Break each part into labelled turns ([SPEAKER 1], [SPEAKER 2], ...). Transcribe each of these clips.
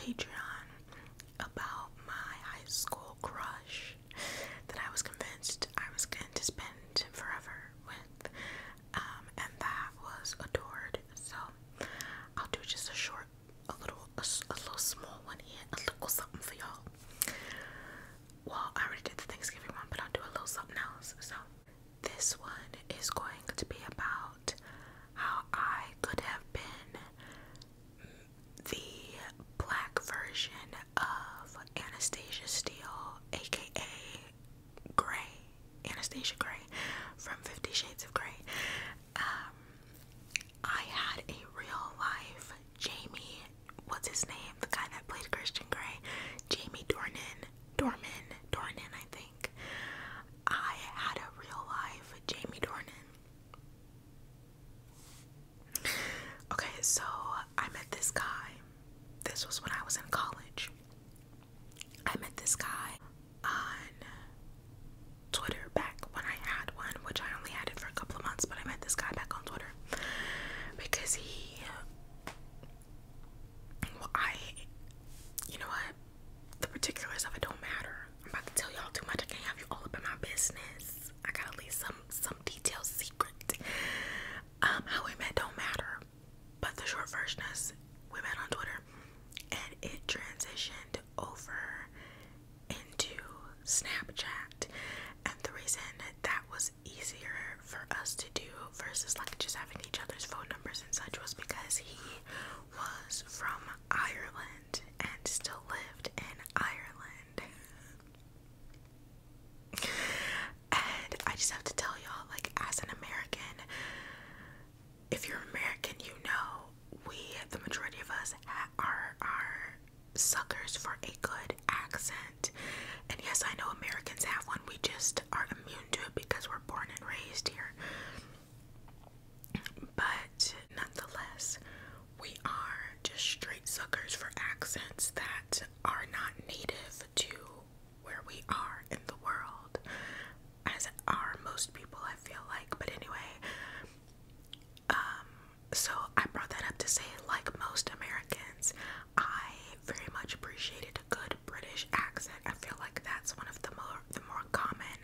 [SPEAKER 1] Patreon about my high school crush that I was convinced I was going to spend forever with, and that was Adored. So I'll do just a little small one here, a little something for y'all. Well, I already did the Thanksgiving one, but I'll do a little something else. So this one is going to be about how I could have been the black version of Anastasia Steele, aka Anastasia Gray from 50 Shades of Grey. I had a real life Jamie, what's his name? The guy that played Christian Grey, Jamie Dornan, I think. I had a real life Jamie Dornan. Okay, so I met this guy. This was when I was in college. I met this guy on Twitter back when I had one, which I only had it for a couple of months, but I met this guy back on Twitter because you know what? The particulars of it don't matter. I'm about to tell y'all too much. I can't have you all up in my business. I gotta leave some details secret. How we met don't matter. But the short version is we met on Twitter and it transitioned over into Snapchat. And the reason that was easier for us to do versus like just having each other's phone numbers and such was because he was from Ireland and still lived in Ireland. And I just have to tell y'all, like, as an American, if you're American, you know the majority of us are suckers for a good accent. And yes, I know Americans have one, we just are immune to it because we're born and raised here. But nonetheless, we are just straight suckers for accents that are not native to where we are in the world, as are most people, I feel like. But anyway, so I brought that up to say, like most Americans, I very much appreciated a good British accent. I feel like that's one of the more common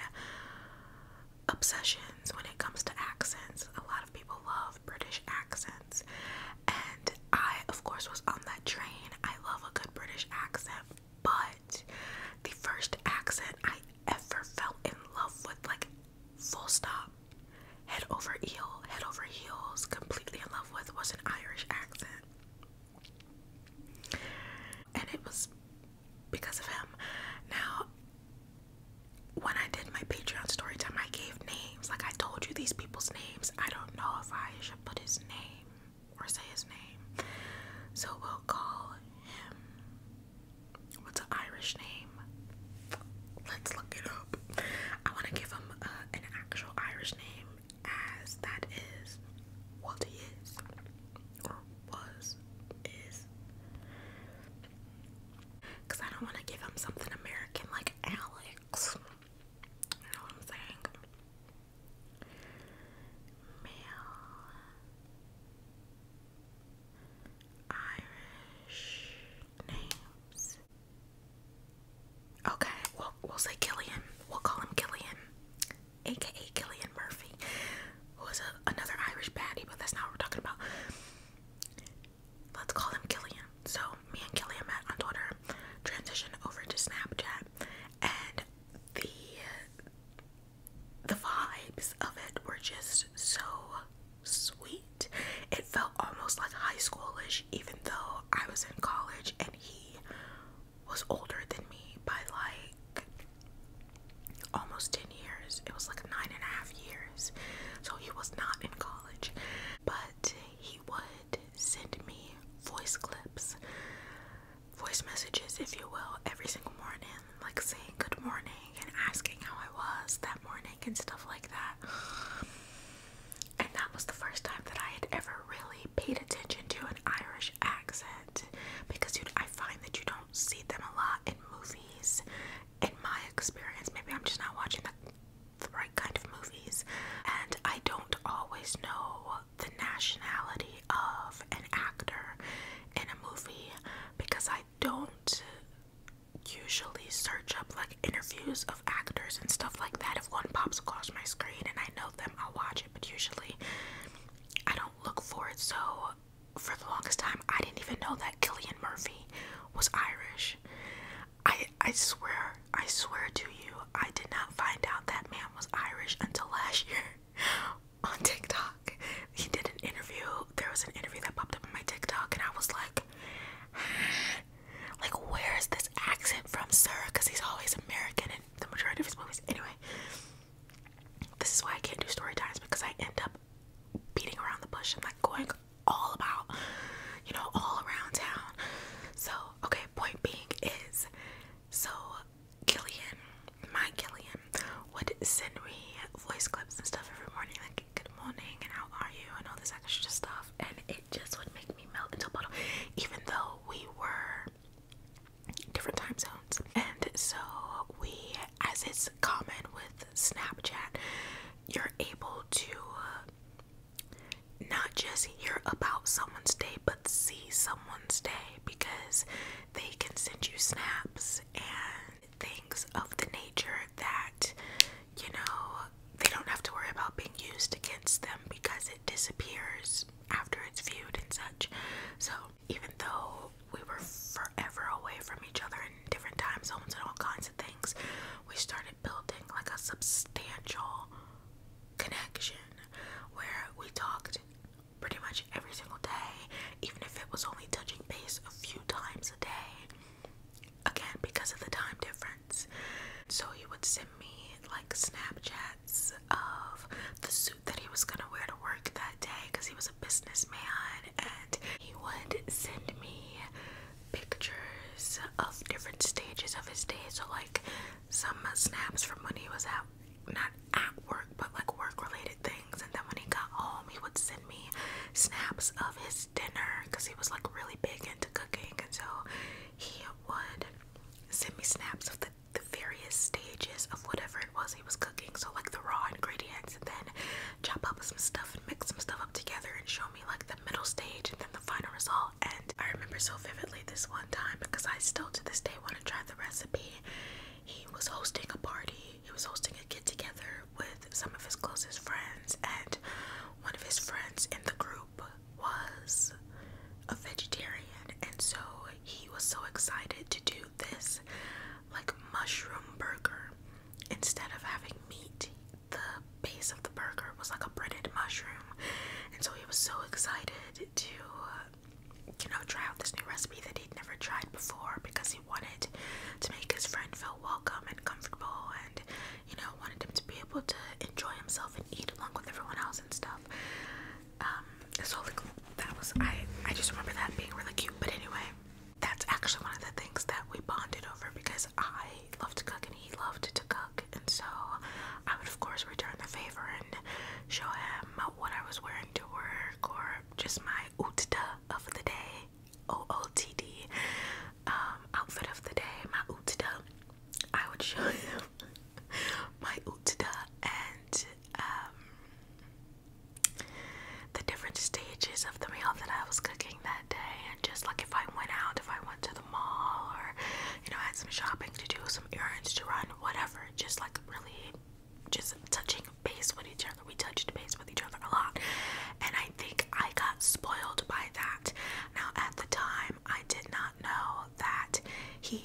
[SPEAKER 1] obsessions when it comes to accents. A lot of people love British accents, and I, of course, was on that train. I love a good British accent, but the first accent I ever fell in love with, like, full stop, head over heels, completely in love with, was an Irish accent. And it was because of him. Now, when I did my Patreon story time, I gave names. Like, I told you these people's names. I don't know if I should put his name or say his name. So we'll call him, what's an Irish name? Let's look it up. I want to give him an actual Irish name, as that is what he is, or was, is. Because I don't want to give him something American like Alex. You know what I'm saying? Male Irish names. Okay, we'll say Killian. We'll call him Killian, aka Killian Murphy, who is another Irish baddie, but that's not what we're talking about. Let's call him Killian. So me and Killian met on Twitter, transitioned over to Snapchat, and the vibes of it were just so sweet. It felt almost like high schoolish, even though I was in college and he was older than me by like almost 10 years. It was like 9.5 years. So he was not in college, but he would send me voice clips, voice messages, if you will, every single morning, like saying good morning and asking how I was that morning and stuff like that. And that was the first time that I had ever really paid attention to an Irish accent, because I find that you don't see them a lot in movies, in my experience. Maybe I'm just not watching the right kind of movies, and I don't always know the nationality of an actor in a movie because I don't reviews of actors and stuff like that. If one pops across my screen and I know them, I'll watch it, but usually I don't look for it. So for the longest time, I didn't even know that Cillian Murphy was Irish. I swear to you, I did not find out that man was Irish until last year on TikTok. He did an interview. There was an interview that popped up on my TikTok, and I was like, where is this accent from, sir? Because he's always American in the majority of his movies. Anyway, this is why I can't do story times, because I end up beating around the bush and like going all about, all around town. So, okay, point being is, so Cillian would send me voice clips and stuff every morning, like, good morning, and how are you, and all this extra stuff, and it just would make me melt into a bottle, even though we were different time zones. And so as is common with Snapchat, you're able to not just hear about someone's day, but see someone's day, because they can send you snaps and things of the nature that, they don't have to worry about being used against them, because it disappears after it's viewed and such. So even though we were forever away from each other in different time zones and all kinds of things, we started building like a substantial connection where we talked pretty much every single day, even if it was only touching base a few times a day, again because of the time difference. So he would send me like Snapchats of the suit that he was gonna wear to work that day, because he was a businessman, and he would send me pictures of different stages of his day. So like some snaps from when he was not at work, but like work related things, and then when he got home he would send me snaps of his dinner, because he was like really big into cooking, and so he would send me snaps of the various stages of whatever it was he was cooking. So like the raw ingredients, and then chop up some stuff and mix some stuff up together and show me like the middle stage and then the final result. And I remember so vividly this one time, because I still to this day want to try the recipe. He was hosting a party. He was hosting a get together with some of his closest friends, and one of his friends in the group was a vegetarian, and so he was so excited to do this like mushroom burger. Instead of having meat, the base of the burger was like a breaded mushroom, and so he was so excited to try out this new recipe that he'd never tried before, because he wanted to make his friend feel welcome and comfortable, and wanted him to be able to enjoy himself and eat along with everyone else and stuff. So like that was, I just remember that being really cute. But anyway, that's actually one of the things that we bonded over, because I love to cook and he loved to cook, and so I would of course return the favor and show him what I was wearing to work, or just my ootda of the day, OOTD, outfit of the day, my ootda. I would show him my ootda and the different stages of the meal that I was cooking that day, and just like if I went to the mall, or had some shopping to do, some errands to run, whatever, just like really just touching base with each other. We touched base with each other a lot, and I think I got spoiled by that. Now at the time I did not know that he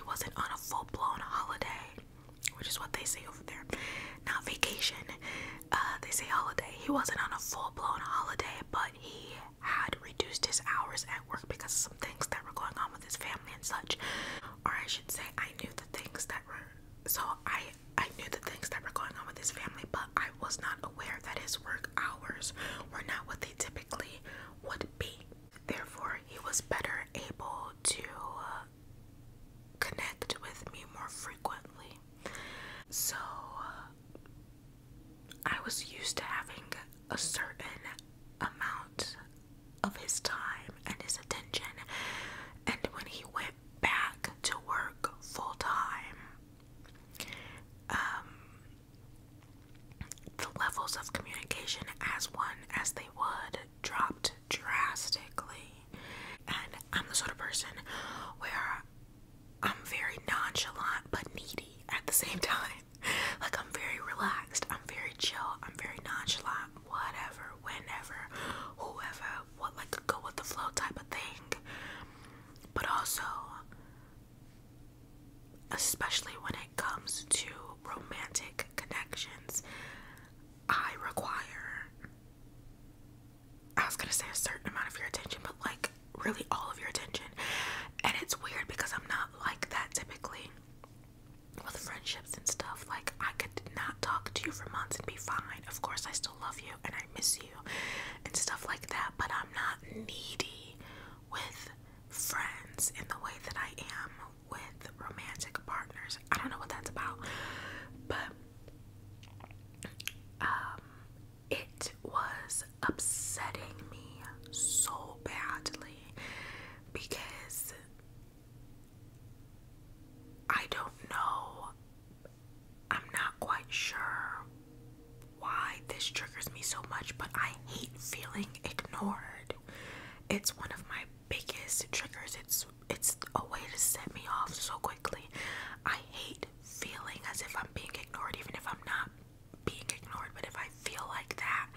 [SPEAKER 1] wasn't on a full-blown holiday, which is what they say over there, not vacation. They say holiday. He wasn't on a full-blown holiday, but he had reduced his hours at work because of some things that were going on with his family and such. Or I should say, I knew the things that were going on with his family, but I was not aware that his work hours were not what they typically would be. Therefore, he was better able to connect with me more frequently. So I was used to having a certain amount of his time and his attention, and when he went back to work full time, the levels of communication as they would especially when it comes to romantic connections, I was gonna say a certain amount of your attention, but like really all of your attention. And it's weird because I'm not like that typically with friendships and stuff. Like, I could not talk to you for months and be fine. Of course I still love you and I miss you and stuff like that, but I'm not needy with friends in the way that I am with romantic partners. I don't know what that's about, but it was upsetting me so badly because I don't know, I'm not quite sure why this triggers me so much, but I hate feeling ignored. It's one of my biggest triggers. It's a way to set me off so quickly. I hate feeling as if I'm being ignored, even if I'm not being ignored. But if I feel like that,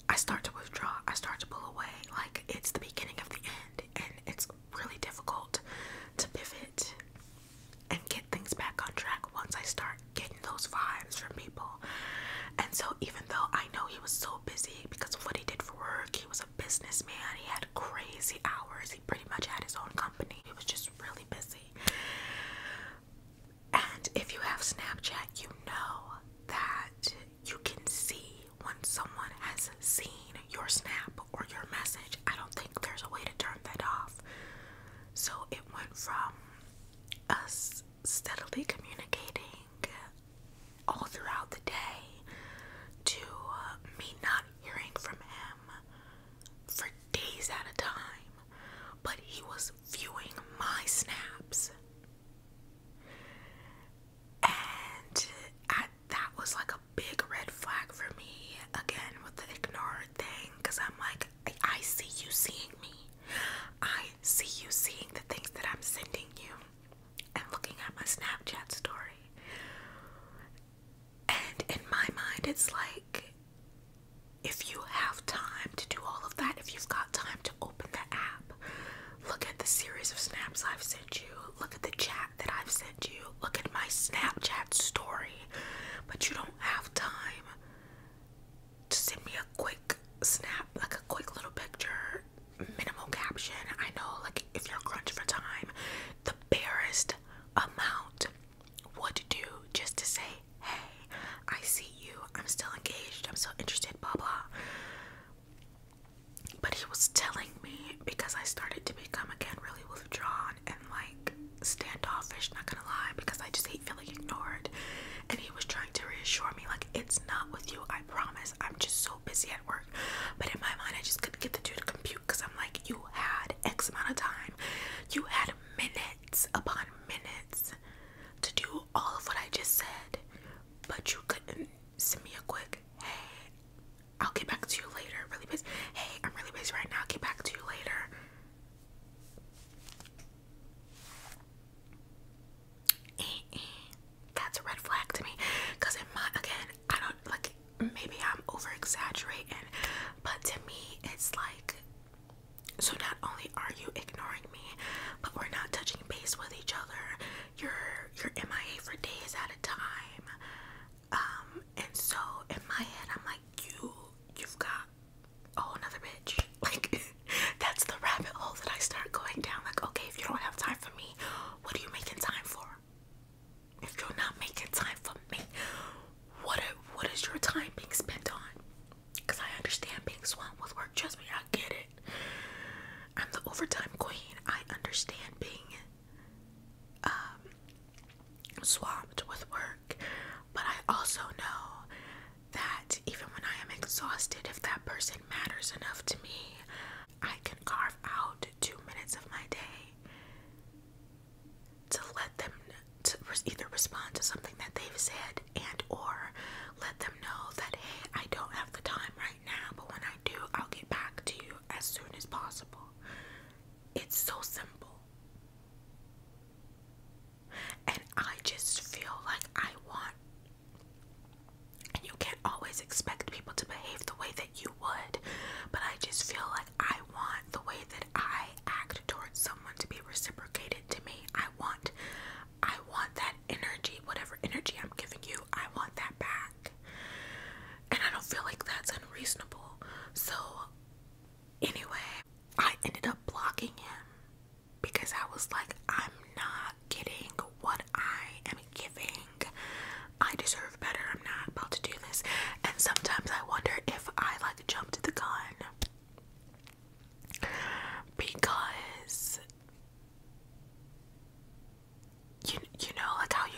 [SPEAKER 1] I start to withdraw. I start to pull away. Like, it's the beginning of the end, and it's really difficult to pivot and get things back on track once I start getting those vibes from people. And so even though I know he was so busy because of what he did for work, he was a businessman, he had crazy hours, he pretty much had his own company, he was just really busy. And if you have Snapchat, you know that you can see when someone has seen your snap or your message. I don't think there's a way to turn that off. So it went from us steadily communicating all throughout the day to me not hearing from him for days at a time, but he was viewing my snaps, and that was like a big red flag for me, again with the ignored thing, because I'm like, I see you seeing me, I see you seeing the things that I'm sending you and looking at my Snapchat story. And in my mind, it's like, if you have time to do all of that, if you've got time to open the app, look at the series of snaps I've sent you, look at the chat that I've sent you, look at my Snapchat story, but you don't have time to send me a quick snap, like a quick little picture, minimal caption. I know, like, if you're crunched for time, the barest amount would do just to say, hey, I see you, I'm still engaged, I'm still interested, blah blah. But he was telling me, because I started to become again really withdrawn and like standoffish, not gonna lie, because I just hate feeling ignored, and he was trying to reassure me like, it's not with you, I promise, I'm just so busy at work. But in my mind, I just couldn't get the two to compute, because I'm like, you had X amount of time, you had minutes upon minutes to do all of what I just said, but you couldn't send me a quick, hey, I'll get back to you later, really busy, hey, I'm really busy right now, I'll get back to you later. That's a red flag to me, because in my, again, I don't, like, maybe I'm over exaggerating, but to me, it's like, so not only are you ignoring me, but we're not touching base with each other, you're MIA for days at a time. And so in my head, I'm like, you've got a whole nother bitch. Like, that's the rabbit hole that I start going down. Like, okay, if you don't have time for me, what are you making time for? If you're not making time for me, what is your time being spent on? Because I understand being swamped with work. Trust me, I get it. I'm the overtime queen. I understand being swamped with work, but I also know that even when I am exhausted, if that person matters enough to me, I can carve out 2 minutes of my day to let them either respond to something that they've said and or let them know that, hey, I don't have the time right now, but when I do, I'll get back to you as soon as possible. It's so simple. And I just feel like I want, and you can't always expect people to behave the way that you would, but I just feel like was like, I'm not getting what I am giving. I deserve better. I'm not about to do this. And sometimes I wonder if I like jumped the gun, because you know, like how you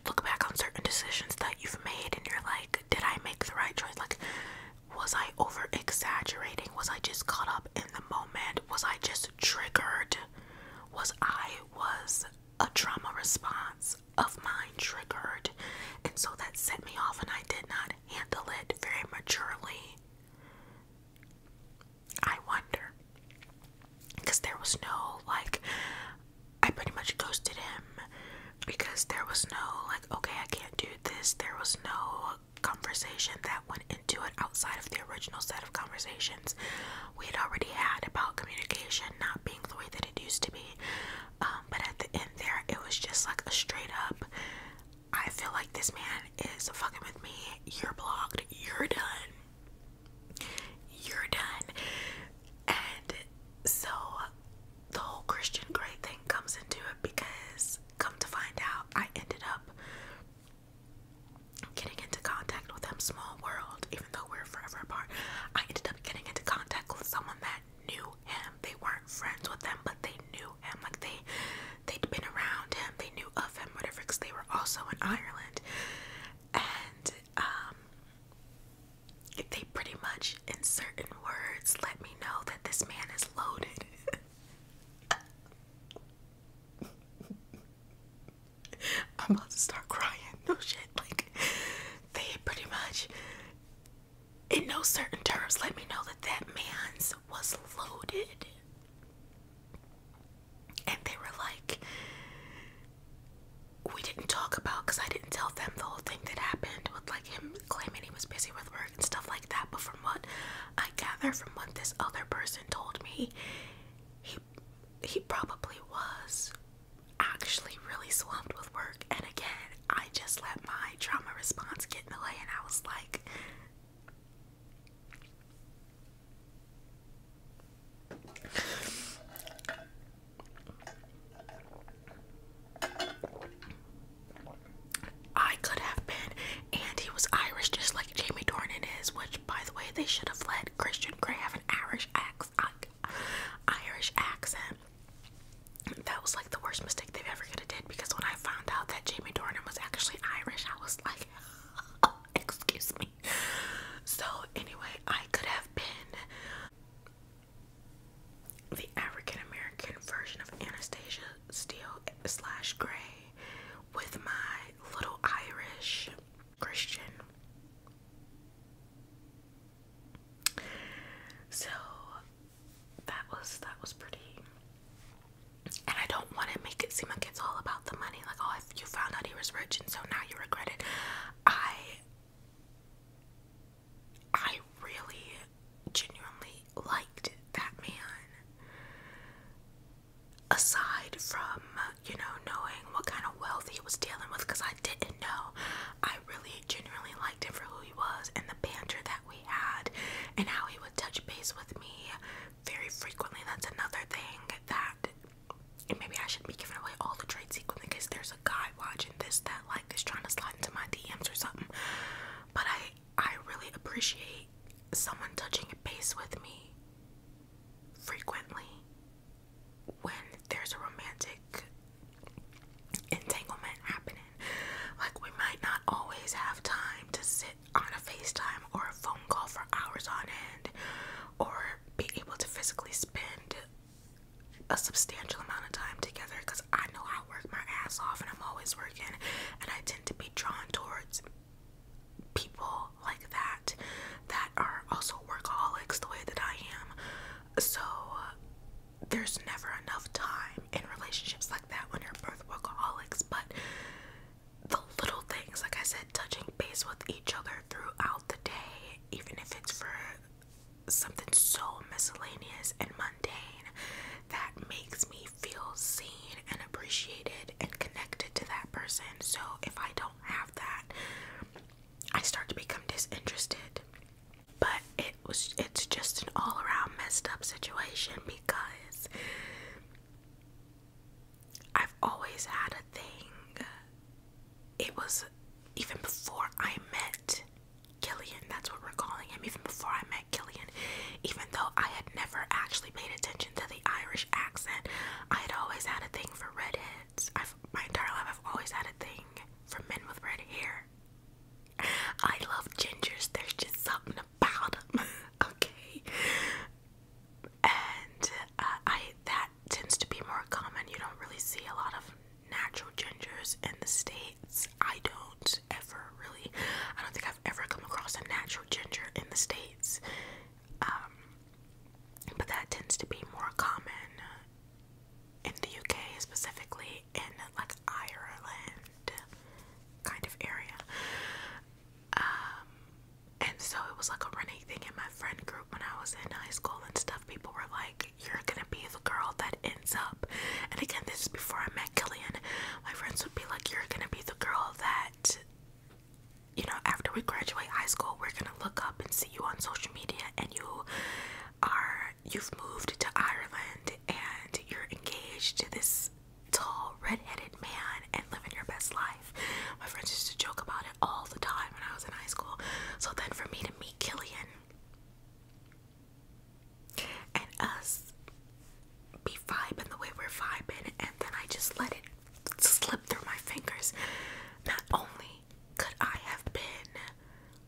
[SPEAKER 1] look back on certain decisions that you've made and you're like, did I make the right choice? Like, was I over exaggerating? Was I just caught up in the moment? Was I just triggered? Was a trauma response of mine triggered? And so that set me off and I did not handle it very maturely. I wonder. Because there was no, like, I pretty much ghosted him because there was no, like, okay, I can't do this. There was no conversation that went into it outside of the original set of conversations we had already had about communication not being the way that it used to be. But at the end there, it was just like a straight up, I feel like this man is fucking with me. You're blocked. You're done. You're done. And so the whole Christian Grey thing comes into it because, come to find out, I ended up getting into contact with him. Small world, even though we're forever apart. I ended up getting into contact with someone that knew him. They weren't friends with him, but they knew him. Like they'd been around him. They knew of him, whatever, because they were also in Ireland. And they pretty much, in certain words, let me know that this man is loaded. I'm about to start crying. No shit. Like, they pretty much, in no certain terms, let me know that that man's was loaded. And they were like, we didn't talk about, because I didn't tell them the whole thing that happened with like him claiming he was busy with work and stuff like that. But from what I gather from what this other person told me, he probably was actually really swamped with work. And again, I just let my trauma response get in the way, and I was like, I could have been, and he was Irish just like Jamie Dornan is, which, by the way, they should have let Christian Grey have an Irish accent. That was like the worst mistake they've ever could have did, because when I found out that Jamie Dornan was actually Irish, I was like, excuse me. So anyway, I could have been the African American version of Anastasia Steele / Grey with my little Irish Christian. So that was pretty. And I don't want to make it seem like it's all about the money. Like, oh, if you found out he was rich and so now you regret it. I really genuinely liked that man. Aside from, knowing what kind of wealth he was dealing with, because I didn't know. I really genuinely liked him for who he was and the banter that we had and how he would touch base with me very frequently. That's another thing that, and maybe I shouldn't be giving away all the trade secrets in case there's a guy watching this that like is trying to slide into my DMs or something. But I really appreciate someone touching base with me frequently when there's a romantic entanglement happening. Like, we might not always have time to sit on a FaceTime or a phone call for hours on end, or be able to physically spend a substantial amount of time together, because I know I work my ass off and I'm always working, and I tend to be drawn towards people like that are also workaholics the way that I am. So there's never enough time in relationships like that when you're both workaholics. But the little things, like I said, touching base with each other throughout the day, even if it's for something so miscellaneous and mundane, that makes me feel seen and appreciated and connected to that person. So if I don't have that, I start to become disinterested. But it's just an all-around messed up situation because I've always had a thing. It was even before I met Killian, that's what we're calling him, even before I met Killian, even though I had never actually paid attention to the Irish accent, I had always had a thing for redheads. My entire life I've always had a thing for men with red hair. I love gingers, there's just something about them, okay? And that tends to be more common. You don't really see a lot of natural gingers in the States. I don't think I've ever come across a natural ginger in the States. But that tends to be more common in the UK, specifically in like Ireland kind of area. And so it was like a running thing in my friend group when I was in high school and stuff. People were like, you're gonna be the girl that ends up, and again, this is before I met Killian, my friends would be like, you're gonna be the girl that, you know, after we graduate high school, we're gonna look up and see you on social media, and you've moved to Ireland and you're engaged to this tall red-headed man and living your best life. My friends used to joke about it all the time when I was in high school. So then for me to meet Killian and us be vibing the way we're vibing, and then I just let it slip through my fingers, not only could I have been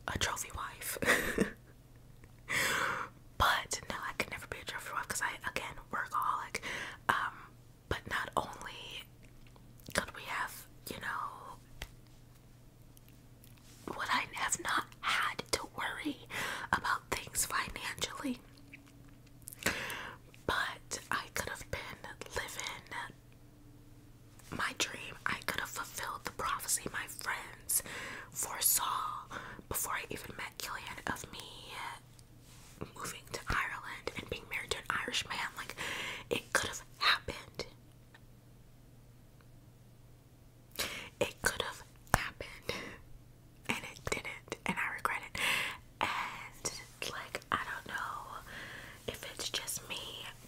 [SPEAKER 1] a trophy wife, but no, I could never be a trophy wife because I, again, workaholic. But not only could we have, you know, would I have not had to worry about things financially, but I could have been living my dream. I could have fulfilled the prophecy my friends foresaw before I even met Killian of me moving to Ireland and being married to an Irish man. Like, it could have happened. It could have happened, and it didn't, and I regret it. And like, I don't know if it's just me,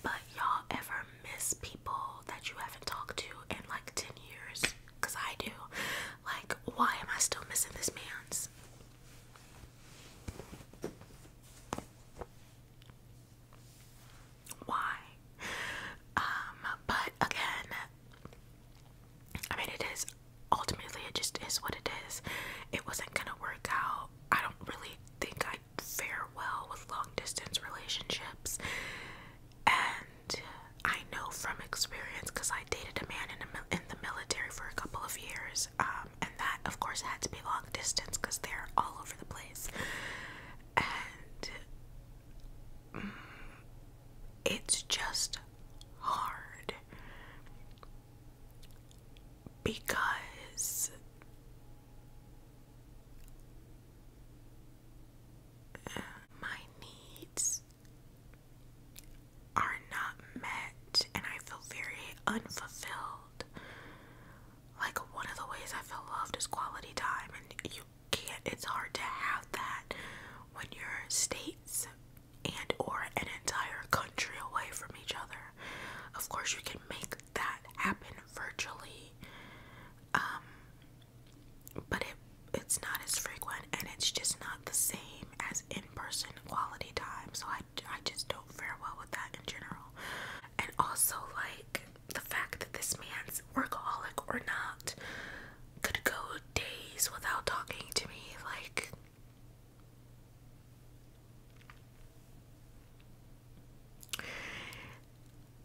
[SPEAKER 1] but y'all ever miss people that you haven't talked to in like 10 years? Because I do. Like, why am I still missing this man's? Why? But again, I mean, it is, ultimately, it just is what it is. It wasn't gonna work out. I don't really think I fare well with long distance relationships, and I know from experience because I dated a man in the military for a couple of years, and that of course had to be long distance because they're all over the place, and it's just hard because my needs are not met and I feel very unfulfilled. Like, one of the ways I feel loved is quality time, and you can't, it's hard to have that when you're states and or an entire country away from each other. Of course you can make that happen virtually, but it's not as frequent, and it's just not the same as in-person quality time. So I just don't fare well with that in general. And also, like, the fact that this man's workaholic or not could go days without talking to me. Like,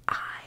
[SPEAKER 1] I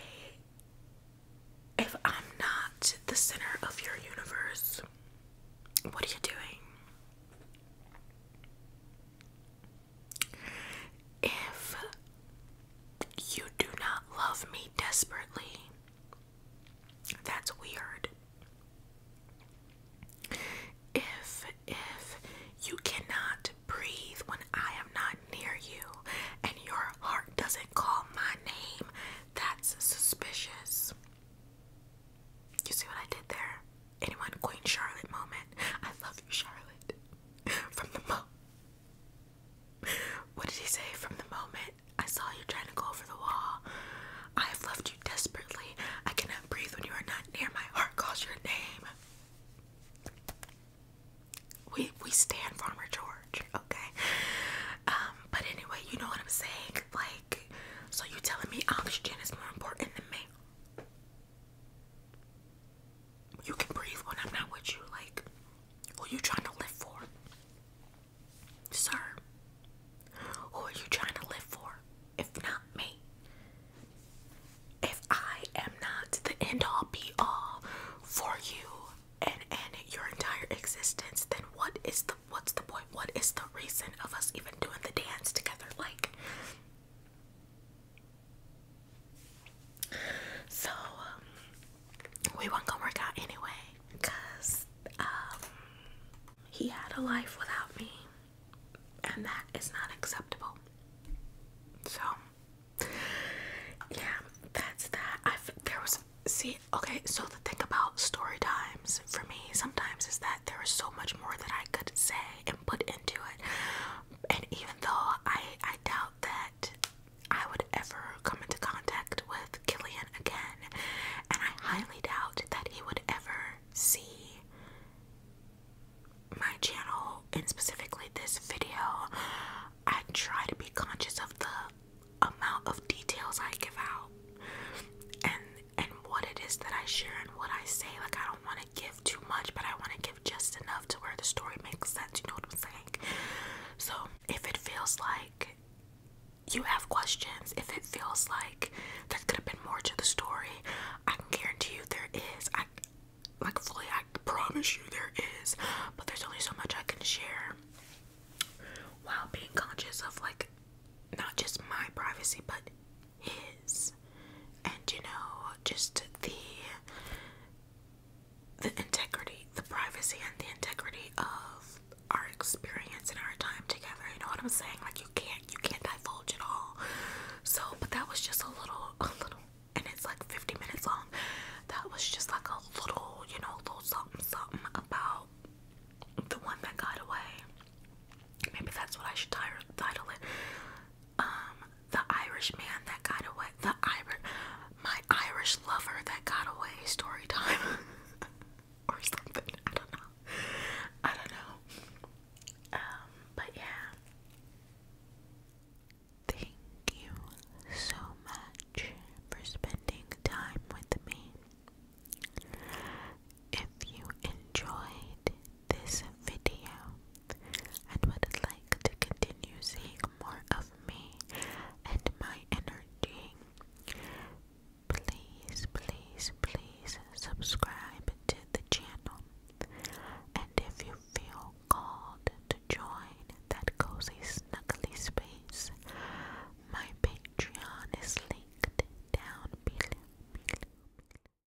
[SPEAKER 1] end all be all for you and your entire existence, then what's the point? What is the reason of us even doing the dance together? Like, so we weren't gonna work out anyway, because he had a life without me, and that is not acceptable. So yeah, that's that. So the thing about story times for me sometimes is that there is so much more that I could say and put into it. And even though I doubt that I would ever come into contact with Killian again, and I highly doubt that he would ever see my channel, and specifically this video, I try to be conscious of the amount of details I give out and what it is that I share and what I say. Like, I don't want to give too much, but I want to give just enough to where the story makes sense. You know what I'm saying? So if it feels like you have questions, if it feels like there could have been more to the story, I can guarantee you there is. I promise you there is, but there's only so much I can share while being conscious of, like, not just my privacy but his, and just the integrity, the privacy and the integrity of our experience and our time together. You know what I'm saying?